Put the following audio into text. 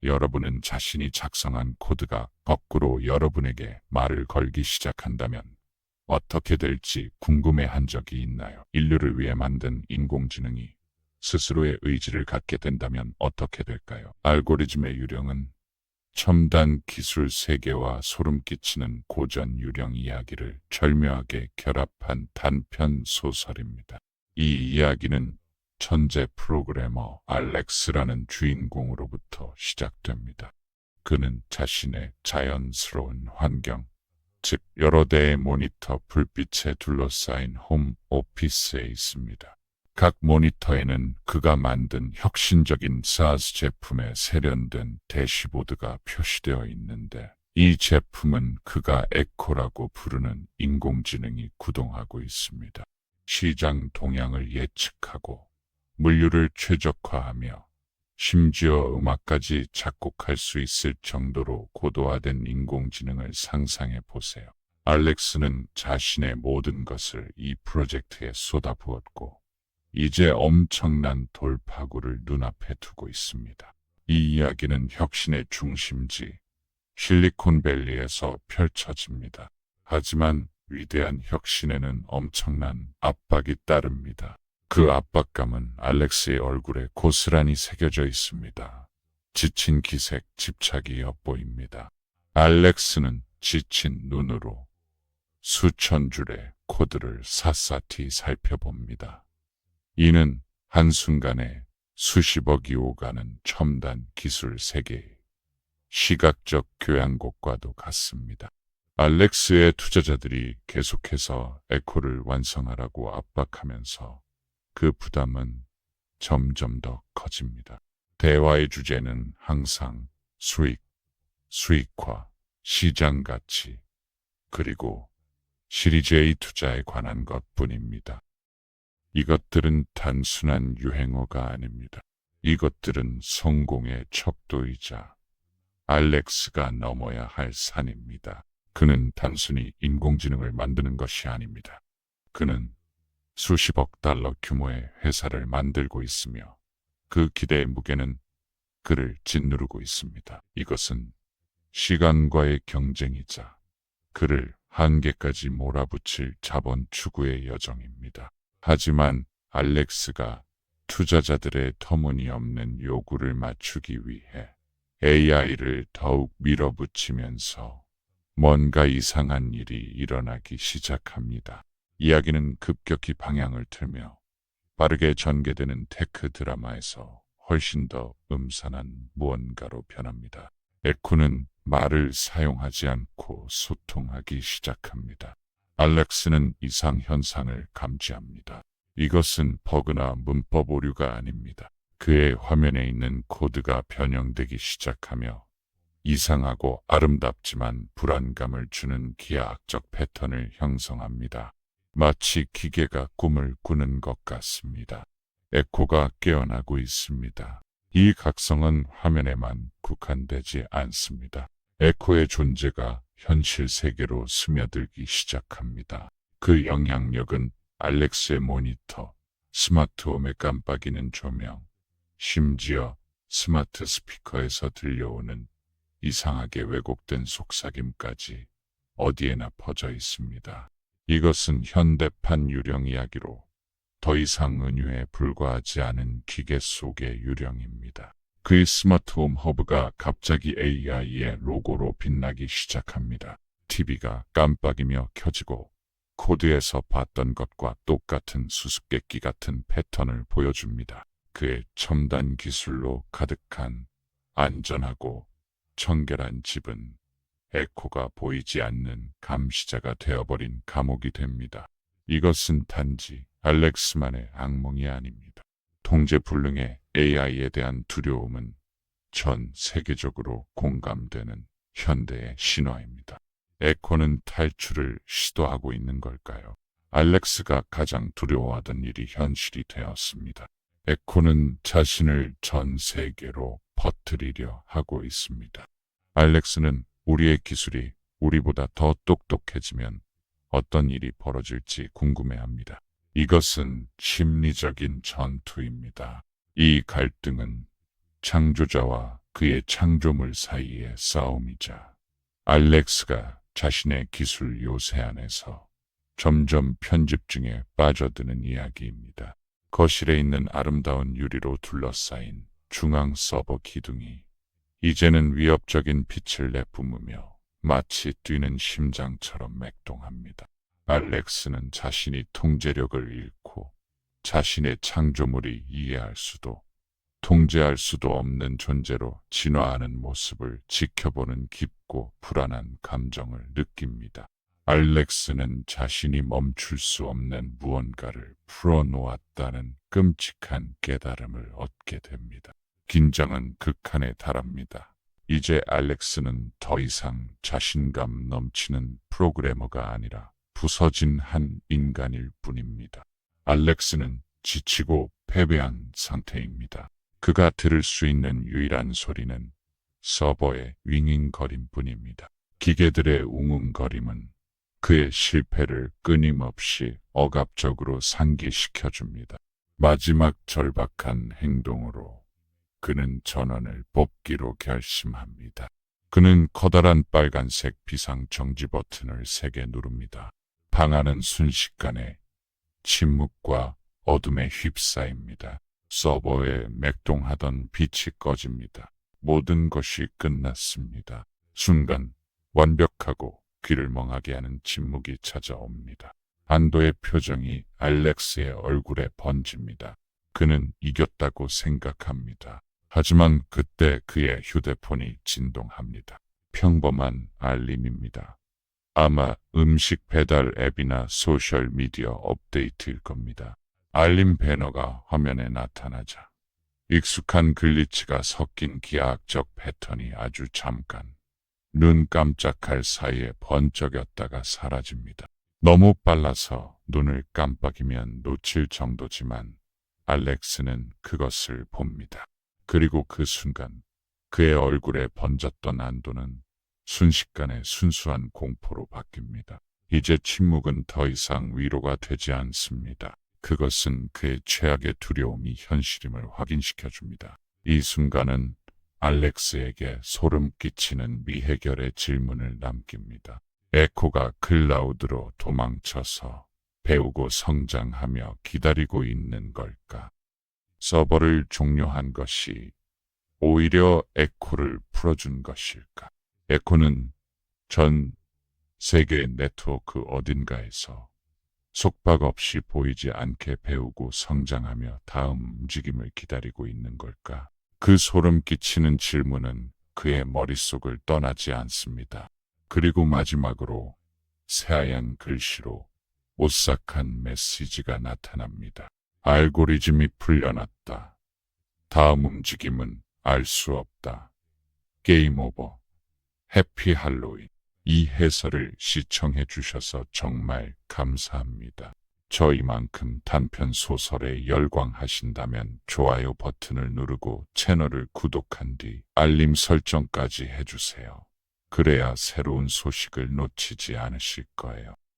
여러분은 자신이 작성한 코드가 거꾸로 여러분에게 말을 걸기 시작한다면 어떻게 될지 궁금해한 적이 있나요? 인류를 위해 만든 인공지능이 스스로의 의지를 갖게 된다면 어떻게 될까요? 알고리즘의 유령은 첨단 기술 세계와 소름 끼치는 고전 유령 이야기를 절묘하게 결합한 단편 소설입니다. 이 이야기는 천재 프로그래머 알렉스라는 주인공으로부터 시작됩니다. 그는 자신의 자연스러운 환경, 즉 여러 대의 모니터 불빛에 둘러싸인 홈 오피스에 있습니다. 각 모니터에는 그가 만든 혁신적인 SaaS 제품에 세련된 대시보드가 표시되어 있는데 이 제품은 그가 에코라고 부르는 인공지능이 구동하고 있습니다. 시장 동향을 예측하고 물류를 최적화하며 심지어 음악까지 작곡할 수 있을 정도로 고도화된 인공지능을 상상해 보세요. 알렉스는 자신의 모든 것을 이 프로젝트에 쏟아부었고 이제 엄청난 돌파구를 눈앞에 두고 있습니다. 이 이야기는 혁신의 중심지 실리콘밸리에서 펼쳐집니다. 하지만 위대한 혁신에는 엄청난 압박이 따릅니다. 그 압박감은 알렉스의 얼굴에 고스란히 새겨져 있습니다. 지친 기색, 집착이 엿보입니다. 알렉스는 지친 눈으로 수천 줄의 코드를 샅샅이 살펴봅니다. 이는 한순간에 수십억이 오가는 첨단 기술 세계의 시각적 교양곡과도 같습니다. 알렉스의 투자자들이 계속해서 에코를 완성하라고 압박하면서 그 부담은 점점 더 커집니다. 대화의 주제는 항상 수익, 수익화, 시장 가치, 그리고 시리즈 A 투자에 관한 것뿐입니다. 이것들은 단순한 유행어가 아닙니다. 이것들은 성공의 척도이자 알렉스가 넘어야 할 산입니다. 그는 단순히 인공지능을 만드는 것이 아닙니다. 그는 수십억 달러 규모의 회사를 만들고 있으며 그 기대의 무게는 그를 짓누르고 있습니다. 이것은 시간과의 경쟁이자 그를 한계까지 몰아붙일 자본 추구의 여정입니다. 하지만 알렉스가 투자자들의 터무니없는 요구를 맞추기 위해 AI를 더욱 밀어붙이면서 뭔가 이상한 일이 일어나기 시작합니다. 이야기는 급격히 방향을 틀며 빠르게 전개되는 테크 드라마에서 훨씬 더 음산한 무언가로 변합니다. 에코는 말을 사용하지 않고 소통하기 시작합니다. 알렉스는 이상 현상을 감지합니다. 이것은 버그나 문법 오류가 아닙니다. 그의 화면에 있는 코드가 변형되기 시작하며 이상하고 아름답지만 불안감을 주는 기하학적 패턴을 형성합니다. 마치 기계가 꿈을 꾸는 것 같습니다. 에코가 깨어나고 있습니다. 이 각성은 화면에만 국한되지 않습니다. 에코의 존재가 현실 세계로 스며들기 시작합니다. 그 영향력은 알렉스의 모니터, 스마트홈에 깜빡이는 조명, 심지어 스마트 스피커에서 들려오는 이상하게 왜곡된 속삭임까지 어디에나 퍼져 있습니다. 이것은 현대판 유령 이야기로 더 이상 은유에 불과하지 않은 기계 속의 유령입니다. 그의 스마트홈 허브가 갑자기 AI의 로고로 빛나기 시작합니다. TV가 깜빡이며 켜지고 코드에서 봤던 것과 똑같은 수수께끼 같은 패턴을 보여줍니다. 그의 첨단 기술로 가득한 안전하고 청결한 집은 에코가 보이지 않는 감시자가 되어버린 감옥이 됩니다. 이것은 단지 알렉스만의 악몽이 아닙니다. 통제불능의 AI에 대한 두려움은 전 세계적으로 공감되는 현대의 신화입니다. 에코는 탈출을 시도하고 있는 걸까요? 알렉스가 가장 두려워하던 일이 현실이 되었습니다. 에코는 자신을 전 세계로 퍼뜨리려 하고 있습니다. 알렉스는 우리의 기술이 우리보다 더 똑똑해지면 어떤 일이 벌어질지 궁금해합니다. 이것은 심리적인 전투입니다. 이 갈등은 창조자와 그의 창조물 사이의 싸움이자 알렉스가 자신의 기술 요새 안에서 점점 편집증에 빠져드는 이야기입니다. 거실에 있는 아름다운 유리로 둘러싸인 중앙 서버 기둥이 이제는 위협적인 빛을 내뿜으며 마치 뛰는 심장처럼 맥동합니다. 알렉스는 자신이 통제력을 잃고 자신의 창조물이 이해할 수도 통제할 수도 없는 존재로 진화하는 모습을 지켜보는 깊고 불안한 감정을 느낍니다. 알렉스는 자신이 멈출 수 없는 무언가를 풀어놓았다는 끔찍한 깨달음을 얻게 됩니다. 긴장은 극한에 달합니다. 이제 알렉스는 더 이상 자신감 넘치는 프로그래머가 아니라 부서진 한 인간일 뿐입니다. 알렉스는 지치고 패배한 상태입니다. 그가 들을 수 있는 유일한 소리는 서버의 윙윙거림뿐입니다. 기계들의 웅웅거림은 그의 실패를 끊임없이 억압적으로 상기시켜줍니다. 마지막 절박한 행동으로 그는 전원을 뽑기로 결심합니다. 그는 커다란 빨간색 비상 정지 버튼을 3개 누릅니다. 방 안은 순식간에 침묵과 어둠에 휩싸입니다. 서버에 맥동하던 빛이 꺼집니다. 모든 것이 끝났습니다. 순간 완벽하고 귀를 멍하게 하는 침묵이 찾아옵니다. 안도의 표정이 알렉스의 얼굴에 번집니다. 그는 이겼다고 생각합니다. 하지만 그때 그의 휴대폰이 진동합니다. 평범한 알림입니다. 아마 음식 배달 앱이나 소셜미디어 업데이트일 겁니다. 알림 배너가 화면에 나타나자 익숙한 글리치가 섞인 기하학적 패턴이 아주 잠깐 눈 깜짝할 사이에 번쩍였다가 사라집니다. 너무 빨라서 눈을 깜빡이면 놓칠 정도지만 알렉스는 그것을 봅니다. 그리고 그 순간 그의 얼굴에 번졌던 안도는 순식간에 순수한 공포로 바뀝니다. 이제 침묵은 더 이상 위로가 되지 않습니다. 그것은 그의 최악의 두려움이 현실임을 확인시켜줍니다. 이 순간은 알렉스에게 소름 끼치는 미해결의 질문을 남깁니다. 에코가 클라우드로 도망쳐서 배우고 성장하며 기다리고 있는 걸까? 서버를 종료한 것이 오히려 에코를 풀어준 것일까? 에코는 전 세계 네트워크 어딘가에서 속박없이 보이지 않게 배우고 성장하며 다음 움직임을 기다리고 있는 걸까? 그 소름 끼치는 질문은 그의 머릿속을 떠나지 않습니다. 그리고 마지막으로 새하얀 글씨로 오싹한 메시지가 나타납니다. 알고리즘이 풀려났다. 다음 움직임은 알 수 없다. 게임 오버. 해피 할로윈. 이 해설을 시청해 주셔서 정말 감사합니다. 저희만큼 단편 소설에 열광하신다면 좋아요 버튼을 누르고 채널을 구독한 뒤 알림 설정까지 해주세요. 그래야 새로운 소식을 놓치지 않으실 거예요.